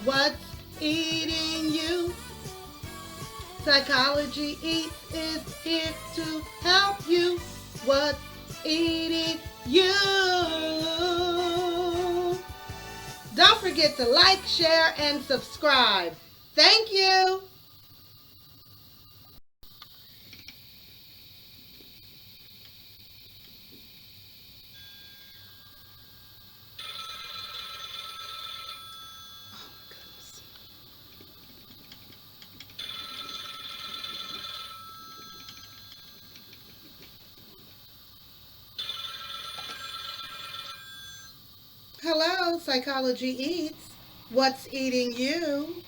What's eating you? Psychology Eats is here to help you. What's eating you? Don't forget to like, share, and subscribe. Thank you. Hello, Psychology Eats. What's eating you?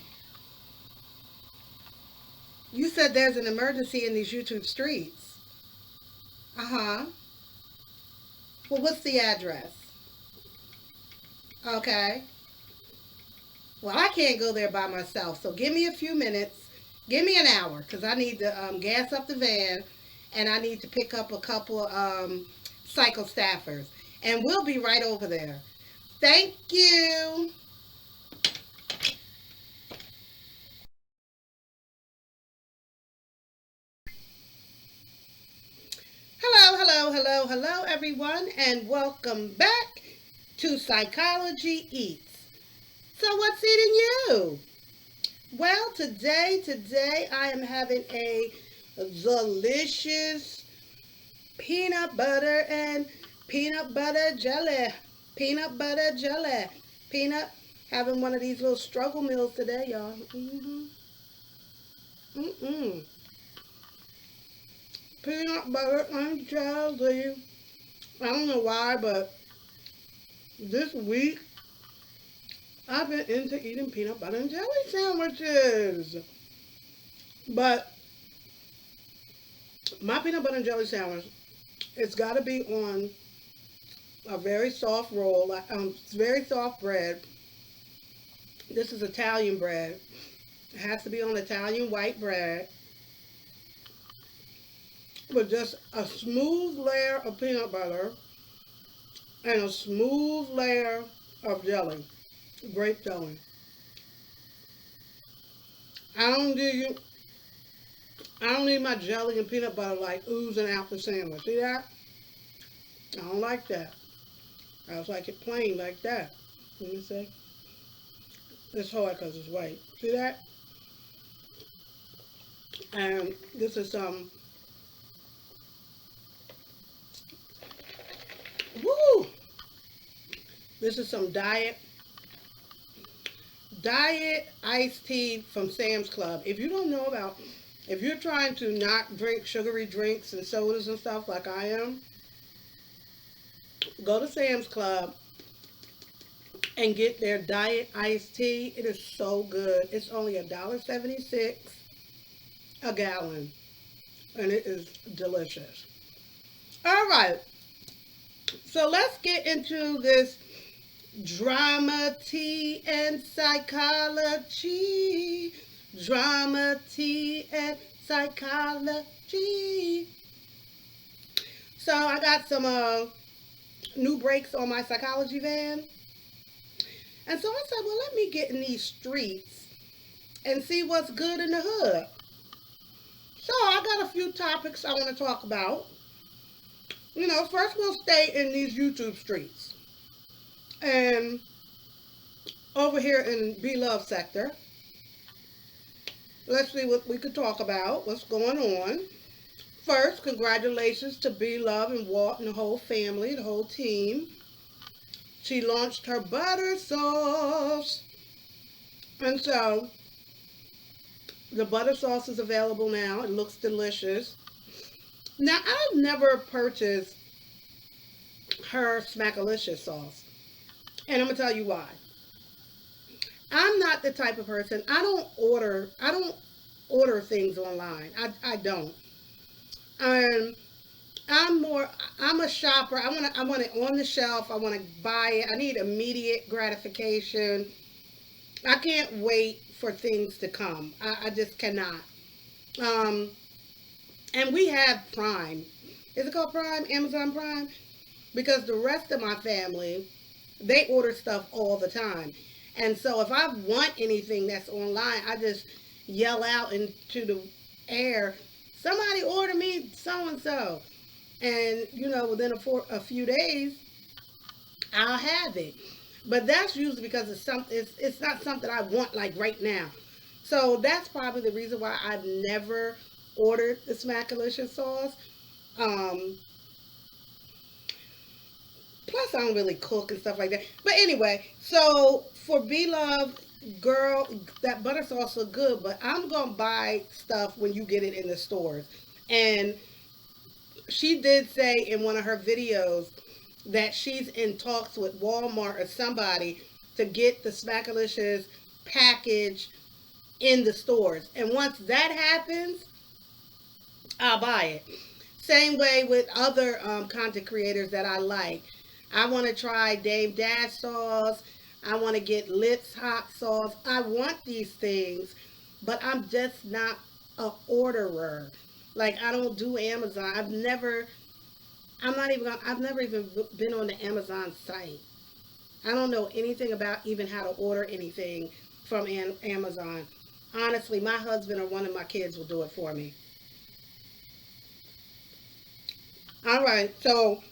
You said there's an emergency in these YouTube streets. Uh huh. Well, what's the address? Okay. Well, I can't go there by myself, so give me a few minutes. Give me an hour because I need to gas up the van and I need to pick up a couple of psycho staffers. And we'll be right over there. Thank you. Hello, hello, hello, hello, everyone, and welcome back to Psychology Eats. So, what's eating you? Well, today I am having a delicious peanut butter and peanut butter jelly. Peanut butter jelly. Peanut, having one of these little struggle meals today, y'all. Mm-mm. Peanut butter and jelly. I don't know why, but this week I've been into eating peanut butter and jelly sandwiches. But my peanut butter and jelly sandwich, it's got to be on a very soft roll, very soft bread. This is Italian bread. It has to be on Italian white bread with just a smooth layer of peanut butter and a smooth layer of jelly, grape jelly. I don't do you. I don't need my jelly and peanut butter like oozing out the sandwich. See that? I don't like that. I just like it plain like that. Let me see. It's hard because it's white. See that? And this is some. Woo! This is some diet iced tea from Sam's Club. If you don't know about, if you're trying to not drink sugary drinks and sodas and stuff like I am, go to Sam's Club and get their diet iced tea. It is so good. It's only $1.76 a gallon, and it is delicious. All right, so let's get into this drama, tea, and psychology. Drama, tea, and psychology. So I got some new brakes on my psychology van. And so I said, well, let me get in these streets and see what's good in the hood. So I got a few topics I want to talk about. First we'll stay in these YouTube streets. And over here in B Love sector, let's see what we could talk about, what's going on. First, congratulations to B Love and Walt and the whole family, the whole team. She launched her butter sauce. And so the butter sauce is available now. It looks delicious. Now, I've never purchased her Smackalicious sauce. And I'm going to tell you why. I'm not the type of person, I don't order things online. I don't. And I'm a shopper. I want it on the shelf. I want to buy it. I need immediate gratification. I can't wait for things to come. I just cannot. Um, and we have Prime. Is it called Prime? Amazon Prime? Because the rest of my family, they order stuff all the time. And so if I want anything that's online, I just yell out into the air, somebody order me so and so. And, within a few days, I'll have it. But that's usually because it's not something I want like right now. So that's probably the reason why I've never ordered the Smackalicious sauce. Um, Plus, I don't really cook and stuff like that. But anyway, so for Be Love, girl, that butter sauce look good, but I'm gonna buy stuff when you get it in the stores. And she did say in one of her videos that she's in talks with Walmart or somebody to get the Smackalicious package in the stores. And once that happens, I'll buy it. Same way with other content creators that I like. I want to try Dame Dash sauce. I want to get Lips hot sauce. I want these things, but I'm just not a orderer. Like I don't do Amazon. I've never even been on the Amazon site. I don't know anything about even how to order anything from Amazon. Honestly, my husband or one of my kids will do it for me. All right, so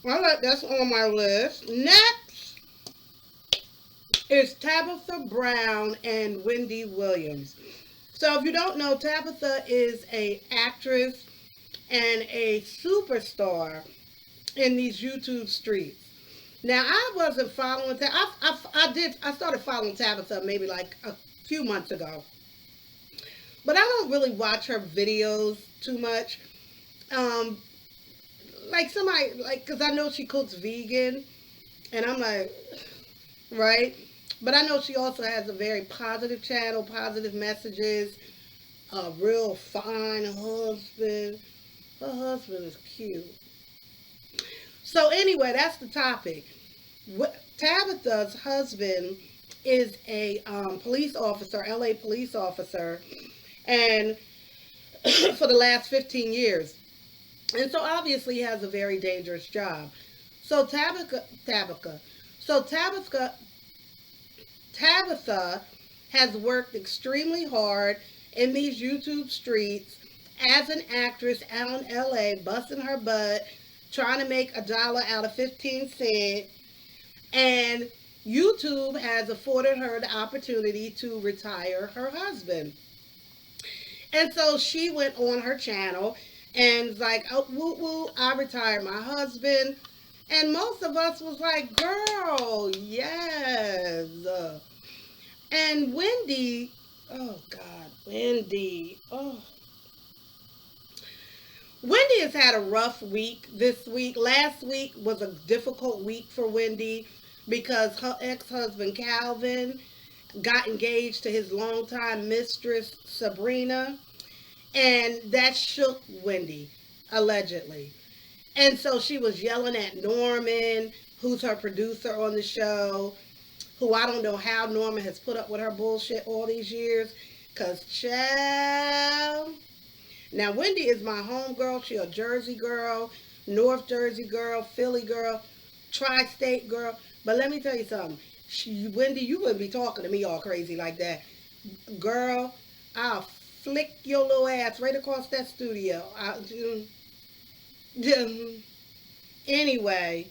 all right, that's on my list. Next is Tabitha Brown and Wendy Williams. So if you don't know, Tabitha is a actress and a superstar in these YouTube streets. Now I wasn't following that. I started following Tabitha maybe like a few months ago, but I don't really watch her videos too much. Um, like somebody like because I know she cooks vegan, and I'm like, right. But I know she also has a very positive channel, positive messages, a real fine husband. Her husband is cute. So anyway, that's the topic. Tabitha's husband is a police officer, LA police officer, and for the last 15 years. And so obviously he has a very dangerous job. So Tabitha has worked extremely hard in these YouTube streets as an actress out in LA, busting her butt, trying to make $1 out of 15 cents. And YouTube has afforded her the opportunity to retire her husband. And so she went on her channel and was like, oh, woo woo, I retired my husband. And most of us was like, girl, yes. And Wendy, oh God, Wendy, oh. Wendy has had a rough week this week. Last week was a difficult week for Wendy because her ex-husband Calvin got engaged to his longtime mistress Sabrina, and that shook Wendy, allegedly. And so she was yelling at Norman, who's her producer on the show, who I don't know how Norman has put up with her bullshit all these years. Cause child. Now Wendy is my home girl. She a Jersey girl, North Jersey girl, Philly girl, tri-state girl. But let me tell you something. Wendy, you wouldn't be talking to me all crazy like that. Girl, I'll flick your little ass right across that studio. Anyway,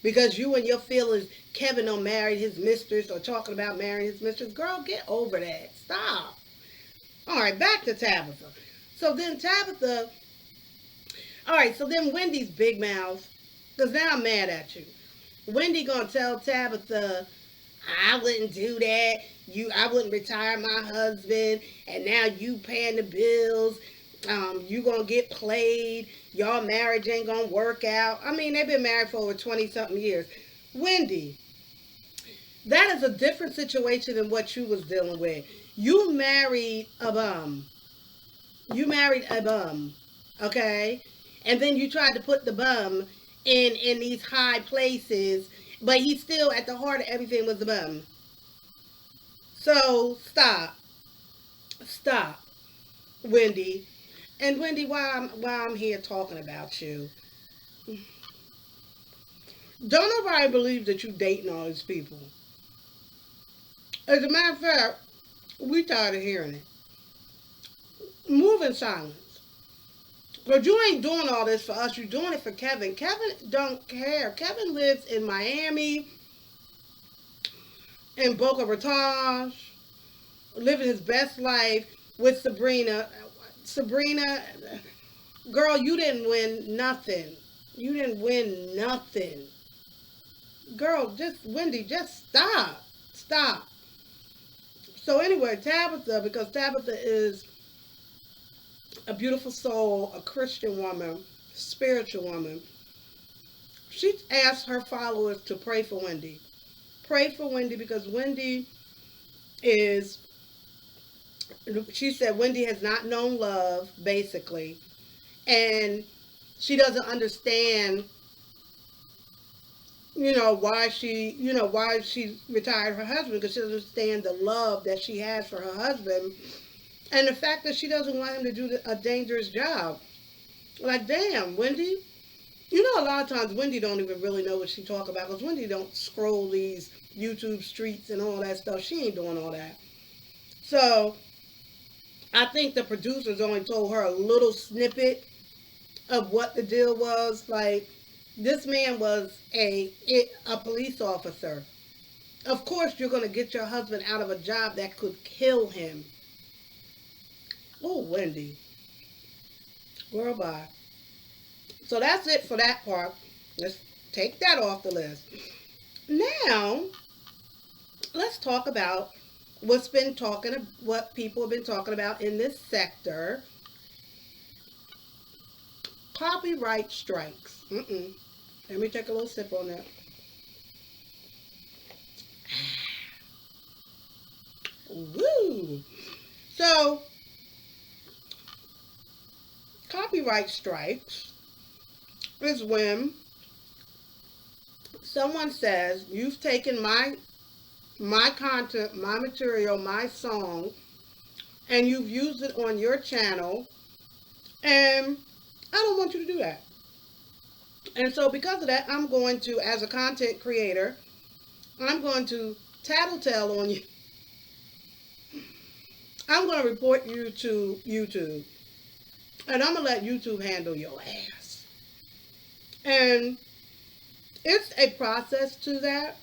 because you and your feelings, Kevin don't marry his mistress or talking about marrying his mistress. Girl, get over that. Stop. All right, back to Tabitha. So then Tabitha, all right, so then Wendy's big mouth, because now I'm mad at you. Wendy gonna tell Tabitha, I wouldn't do that. I wouldn't retire my husband, and now you paying the bills. You gonna get played. Y'all marriage ain't gonna work out. I mean, they've been married for over 20 something years. Wendy, that is a different situation than what you was dealing with. You married a bum. You married a bum, okay? And then you tried to put the bum in these high places, but he still at the heart of everything was the bum. So stop, Wendy. And Wendy, while I'm here talking about you, don't nobody believe that you dating all these people. As a matter of fact, we tired of hearing it. Move in silence. But you ain't doing all this for us. You're doing it for Kevin. Kevin don't care. Kevin lives in Miami, in Boca Raton, living his best life with Sabrina. Sabrina, girl, you didn't win nothing. You didn't win nothing. Girl, just, Wendy, just stop. Stop. So anyway, Tabitha, because Tabitha is a beautiful soul, a Christian woman, spiritual woman, she asked her followers to pray for Wendy. Pray for Wendy because Wendy is, she said Wendy has not known love, basically, and she doesn't understand, why she retired her husband, because she doesn't understand the love that she has for her husband, and the fact that she doesn't want him to do a dangerous job. Like, damn, Wendy. A lot of times Wendy don't even really know what she talk about, because Wendy don't scroll these YouTube streets and all that stuff. She ain't doing all that. So I think the producers only told her a little snippet of what the deal was. Like, this man was a police officer. Of course, you're going to get your husband out of a job that could kill him. Oh, Wendy. Girl, bye. So that's it for that part. Let's take that off the list. Now, let's talk about what people have been talking about in this sector. Copyright strikes. Let me take a little sip on that. Woo! So, copyright strikes is when someone says, you've taken my content, my material, my song, and you've used it on your channel, and I don't want you to do that. And so because of that, I'm going to, as a content creator, I'm going to tattletale on you. I'm going to report you to YouTube. And I'm going to let YouTube handle your ass. And it's a process to that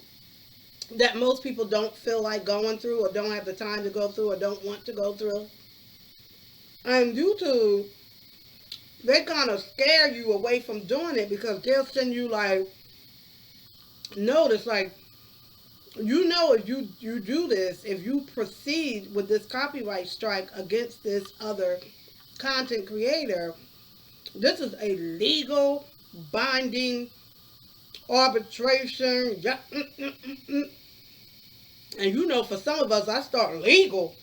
most people don't feel like going through, or don't have the time to go through, or don't want to go through. And YouTube, they kind of scare you away from doing it, because they'll send you like notice, like, if you do this, if you proceed with this copyright strike against this other content creator, this is a legal binding arbitration. Yeah, And for some of us, I start legal.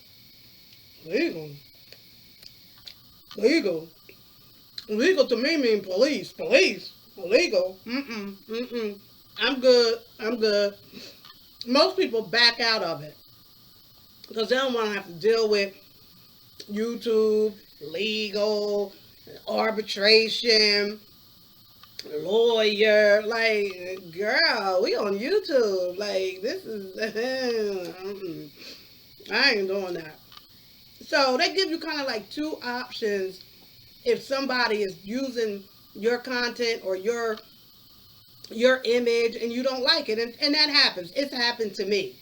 Legal. Legal. Legal to me mean police. Police. Legal. I'm good. I'm good. Most people back out of it, because they don't want to have to deal with YouTube, legal, arbitration, lawyer. Like, girl, we on YouTube. Like, this is I ain't doing that. So they give you kind of like two options if somebody is using your content or your image and you don't like it, and that happens. It's happened to me,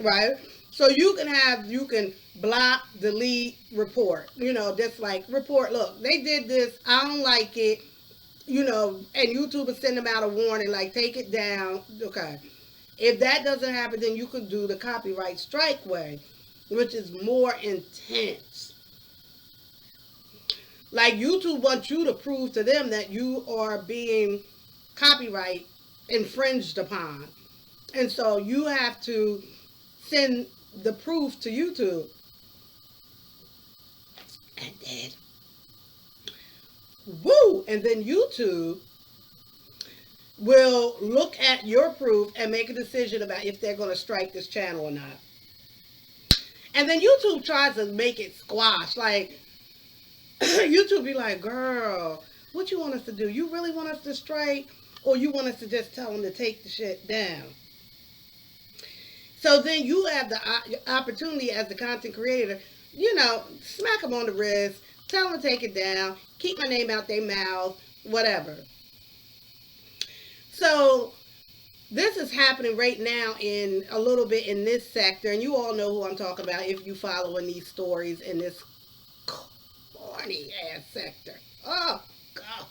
right? So you can block, delete, report. Just like, report, look, they did this, I don't like it. And YouTube will send them out a warning, like, take it down. Okay. If that doesn't happen, then you could do the copyright strike way, which is more intense. Like, YouTube wants you to prove to them that you are being copyright infringed upon. And so you have to send the proof to YouTube. And then, and then YouTube will look at your proof and make a decision about if they're going to strike this channel or not. And then YouTube tries to make it squash. Like, YouTube be like, girl, what you want us to do? You really want us to strike? Or you want us to just tell them to take the shit down? So then you have the opportunity as the content creator, smack them on the wrist, tell them to take it down, keep my name out their mouth, whatever. So this is happening right now in a little bit in this sector, and you all know who I'm talking about if you following these stories in this corny ass sector. Oh God.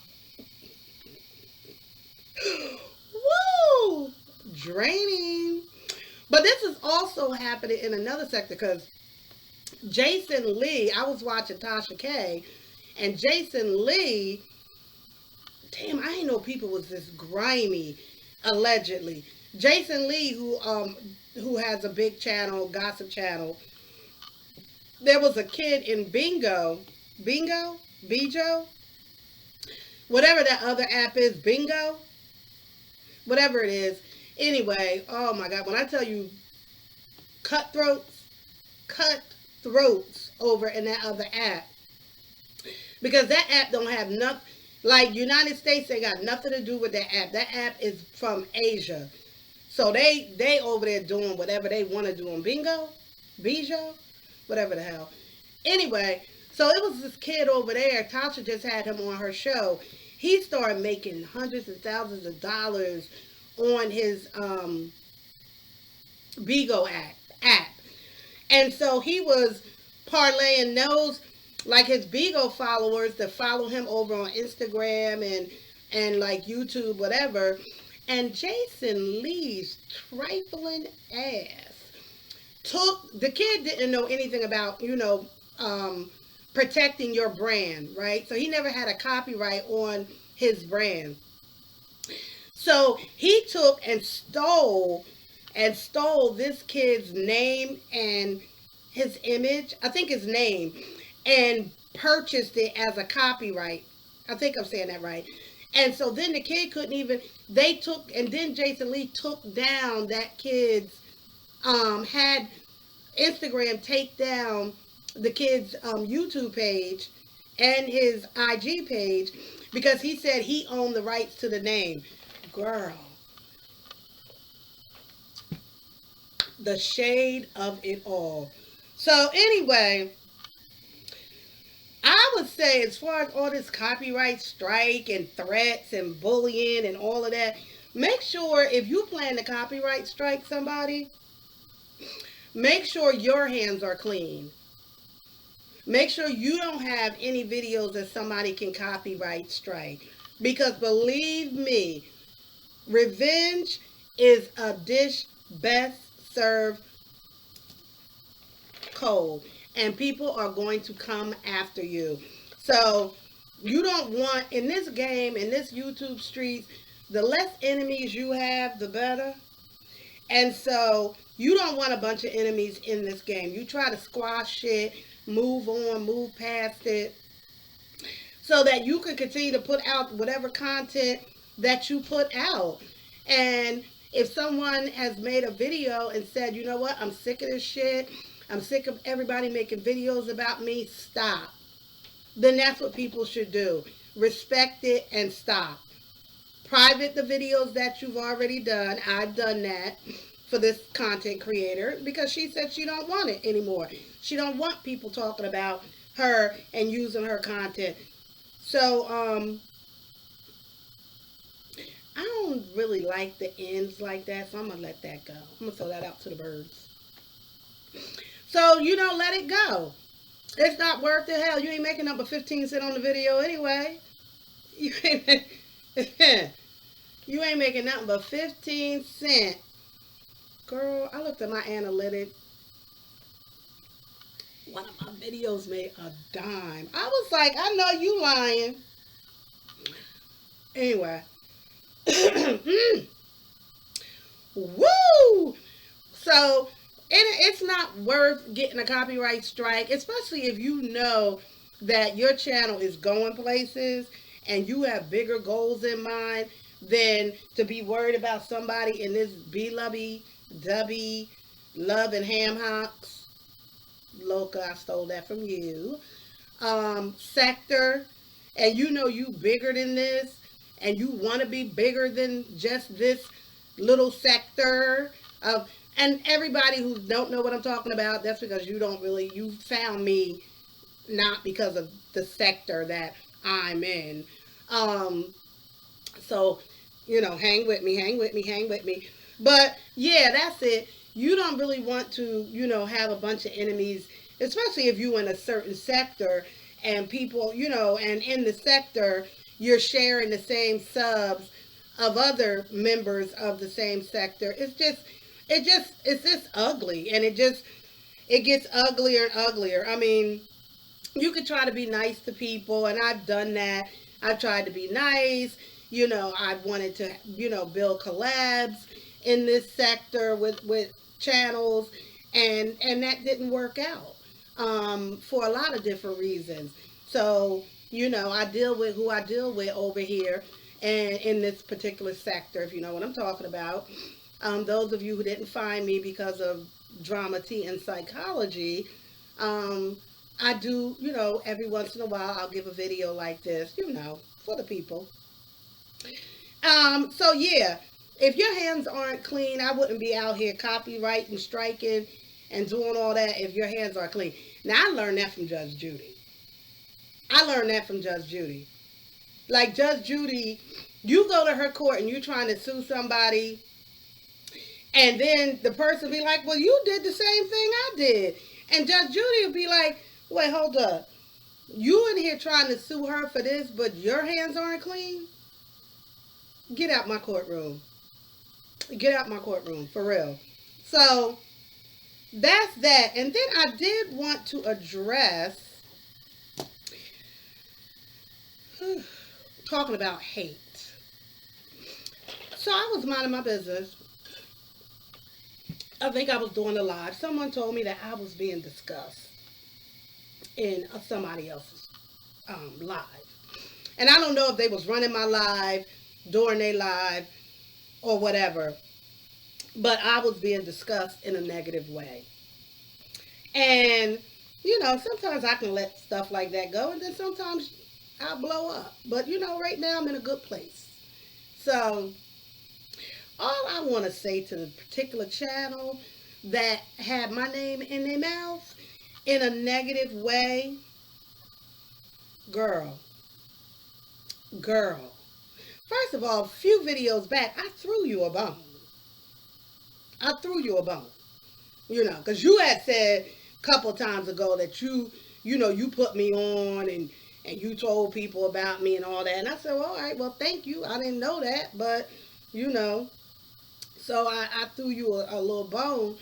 Woo! Draining. But this is also happening in another sector because Jason Lee, I was watching Tasha K, and Jason Lee, damn, I didn't know people was this grimy, allegedly. Jason Lee, who has a big channel, gossip channel, there was a kid in Bijo, whatever that other app is, Bingo, whatever it is. Anyway, oh my God, when I tell you cutthroats over in that other app, because that app don't have nothing, like United States, they got nothing to do with that app. That app is from Asia. So they over there doing whatever they want to do on Bijo, whatever the hell. Anyway, so it was this kid over there. Tasha just had him on her show. He started making hundreds of thousands of dollars on his Bigo app. And so he was parlaying those, like his Bigo followers that follow him over on Instagram and like YouTube, whatever. And Jason Lee's trifling ass the kid didn't know anything about, protecting your brand, right? So he never had a copyright on his brand. So he took and stole this kid's name and his image, I think his name, and purchased it as a copyright. I think I'm saying that right. And so then the kid couldn't even, then Jason Lee took down that kid's, had Instagram take down the kid's YouTube page and his IG page because he said he owned the rights to the name. Girl. The shade of it all. So anyway, I would say as far as all this copyright strike and threats and bullying and all of that, make sure if you plan to copyright strike somebody, make sure your hands are clean. Make sure you don't have any videos that somebody can copyright strike. Because believe me, revenge is a dish best served cold. And people are going to come after you. So you don't want, in this game, in this YouTube streets, the less enemies you have, the better. And so you don't want a bunch of enemies in this game. You try to squash it, move on, move past it, so that you can continue to put out whatever content that you put out. And if someone has made a video and said, you know what, I'm sick of this shit, I'm sick of everybody making videos about me, stop. Then that's what people should do. Respect it and stop. Private the videos that you've already done. I've done that for this content creator because she said she don't want it anymore. She don't want people talking about her and using her content. So, I don't really like the ends like that, so I'm going to let that go. I'm going to throw that out to the birds. So, let it go. It's not worth the hell. You ain't making number 15 cents on the video anyway. You ain't making nothing but 15 cents. Girl, I looked at my analytics. One of my videos made a dime. I was like, I know you lying. Anyway. Woo! So, it's not worth getting a copyright strike, especially if you know that your channel is going places and you have bigger goals in mind than to be worried about somebody in this B-Lubby, Love and Ham Hocks. Loca, I stole that from you. Sector, and you bigger than this, and you want to be bigger than just this little sector of, And everybody who don't know what I'm talking about, that's because you found me not because of the sector that I'm in. Um, so, hang with me, hang with me, hang with me. But yeah, that's it. You don't really want to, have a bunch of enemies, especially if you're in a certain sector and people, and in the sector, you're sharing the same subs of other members of the same sector. It's just ugly. And it gets uglier and uglier. I mean, you could try to be nice to people, and I've done that. I've tried to be nice. I've wanted to, build collabs in this sector with channels, and that didn't work out for a lot of different reasons. So, I deal with who I deal with over here, and in this particular sector, if you know what I'm talking about. Those of you who didn't find me because of drama tea and psychology, um, I do, every once in a while I'll give a video like this, for the people. So yeah, if your hands aren't clean, I wouldn't be out here copyrighting, striking, and doing all that if your hands are clean. Now I learned that from Judge Judy. I learned that from Judge Judy. Like Judge Judy, you go to her court and you're trying to sue somebody, and then the person be like, "Well, you did the same thing I did," and Judge Judy would be like, "Wait, hold up. You in here trying to sue her for this, but your hands aren't clean? Get out my courtroom. Get out my courtroom, for real." So that's that. And then I did want to address talking about hate. So I was minding my business. I think I was doing a live. Someone told me that I was being discussed in somebody else's live. And I don't know if they was running my live during their live or whatever, but I was being discussed in a negative way. And sometimes I can let stuff like that go, and then sometimes I'll blow up. But right now I'm in a good place. So all I want to say to the particular channel that had my name in their mouth in a negative way, girl, girl. First of all, a few videos back, I threw you a bone. I threw you a bone. Because you had said a couple times ago that you put me on and you told people about me and all that. And I said, well, all right, well, thank you. I didn't know that, but, so I threw you a little bone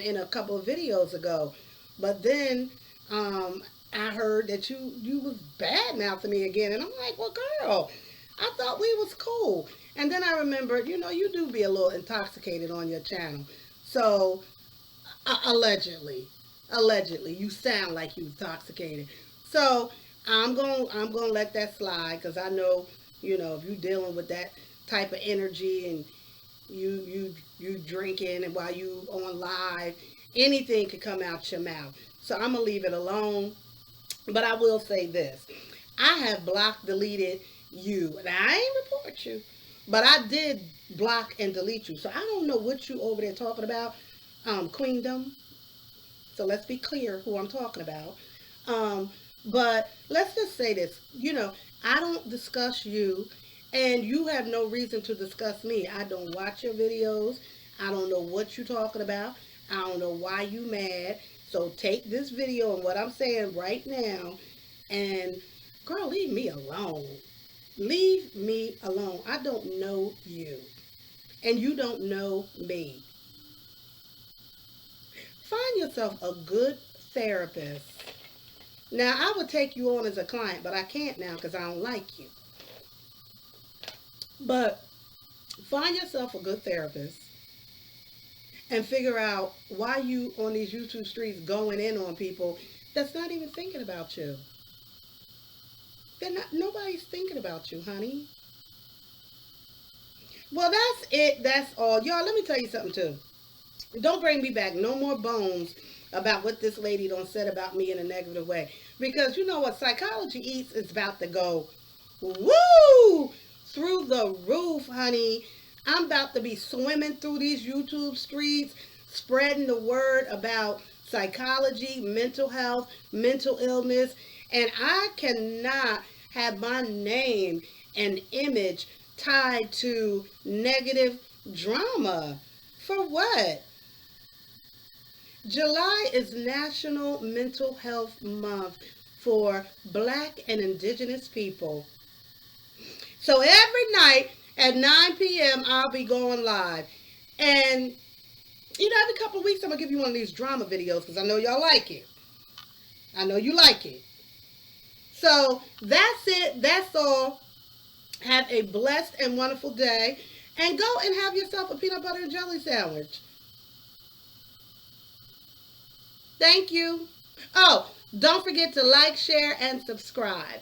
in a couple of videos ago. But then I heard that you was bad mouthing me again. And I'm like, well, girl, I thought we was cool. And then I remembered, you do be a little intoxicated on your channel. So allegedly, you sound like you intoxicated. So I'm gonna let that slide because I know, if you dealing with that type of energy and you drinking and while you on live, anything could come out your mouth. So I'm gonna leave it alone. But I will say this: I have blocked, deleted you. Now I ain't report you, but I did block and delete you. So I don't know what you over there talking about, Queendom. So let's be clear who I'm talking about. Um, but let's just say this, I don't discuss you, and you have no reason to discuss me. I don't watch your videos. I don't know what you're talking about. I don't know why you mad. So take this video and what I'm saying right now, and girl, leave me alone. Leave me alone. I don't know you, and you don't know me. Find yourself a good therapist. Now, I would take you on as a client, but I can't now because I don't like you. But find yourself a good therapist and figure out why you on these YouTube streets going in on people that's not even thinking about you. Nobody's thinking about you, honey. Well, that's it. That's all. Y'all, let me tell you something too. Don't bring me back no more bones about what this lady done said about me in a negative way. Because you know what? Psychology Eats is about to go woo through the roof, honey. I'm about to be swimming through these YouTube streets, spreading the word about psychology, mental health, mental illness, and I cannot have my name and image tied to negative drama. For what? July is National Mental Health Month for Black and Indigenous people. So every night at 9 p.m., I'll be going live. And, every couple of weeks, I'm going to give you one of these drama videos because I know y'all like it. I know you like it. So that's it. That's all. Have a blessed and wonderful day. And go and have yourself a peanut butter and jelly sandwich. Thank you. Oh, don't forget to like, share, and subscribe.